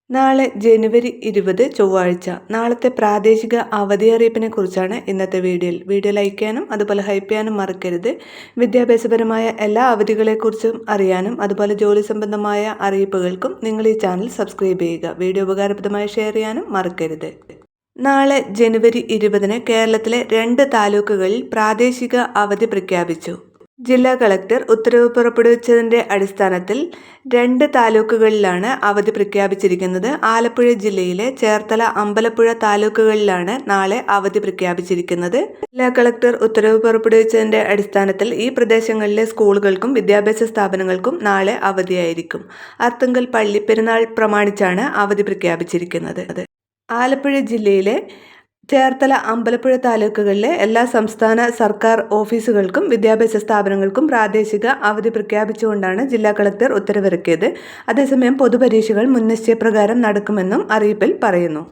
നാളെ ജനുവരി 20 ചൊവ്വാഴ്ച. നാളത്തെ പ്രാദേശിക അവധി അറിയിപ്പിനെ കുറിച്ചാണ് ഇന്നത്തെ വീഡിയോയിൽ. വീഡിയോ ലൈക്ക് ചെയ്യാനും അതുപോലെ ഹൈപ്പ് ചെയ്യാനും മറക്കരുത്. വിദ്യാഭ്യാസപരമായ എല്ലാ അവധികളെക്കുറിച്ചും അറിയാനും അതുപോലെ ജോലി സംബന്ധമായ അറിയിപ്പുകൾക്കും നിങ്ങൾ ഈ ചാനൽ സബ്സ്ക്രൈബ് ചെയ്യുക. വീഡിയോ ഉപകാരപ്രദമായി ഷെയർ ചെയ്യാനും മറക്കരുത്. നാളെ ജനുവരി 20 കേരളത്തിലെ 2 താലൂക്കുകളിൽ പ്രാദേശിക അവധി പ്രഖ്യാപിച്ചു. ജില്ലാ കളക്ടർ ഉത്തരവ് പുറപ്പെടുവിച്ചതിന്റെ അടിസ്ഥാനത്തിൽ 2 താലൂക്കുകളിലാണ് അവധി പ്രഖ്യാപിച്ചിരിക്കുന്നത്. ആലപ്പുഴ ജില്ലയിലെ ചേർത്തല, അമ്പലപ്പുഴ താലൂക്കുകളിലാണ് നാളെ അവധി പ്രഖ്യാപിച്ചിരിക്കുന്നത്. ജില്ലാ കളക്ടർ ഉത്തരവ് പുറപ്പെടുവിച്ചതിന്റെ അടിസ്ഥാനത്തിൽ ഈ പ്രദേശങ്ങളിലെ സ്കൂളുകൾക്കും വിദ്യാഭ്യാസ സ്ഥാപനങ്ങൾക്കും നാളെ അവധിയായിരിക്കും. അർത്തുങ്കൽ പള്ളിപ്പെരുന്നാൾ പ്രമാണിച്ചാണ് അവധി പ്രഖ്യാപിച്ചിരിക്കുന്നത്. ആലപ്പുഴ ജില്ലയിലെ ചേർത്തല, അമ്പലപ്പുഴ താലൂക്കുകളിലെ എല്ലാ സംസ്ഥാന സർക്കാർ ഓഫീസുകൾക്കും വിദ്യാഭ്യാസ സ്ഥാപനങ്ങൾക്കും പ്രാദേശിക അവധി പ്രഖ്യാപിച്ചുകൊണ്ടാണ് ജില്ലാ കളക്ടർ ഉത്തരവിറക്കിയത്. അതേസമയം പൊതുപരീക്ഷകൾ മുൻനിശ്ചയപ്രകാരം നടക്കുമെന്നും അറിയിപ്പിൽ പറയുന്നു.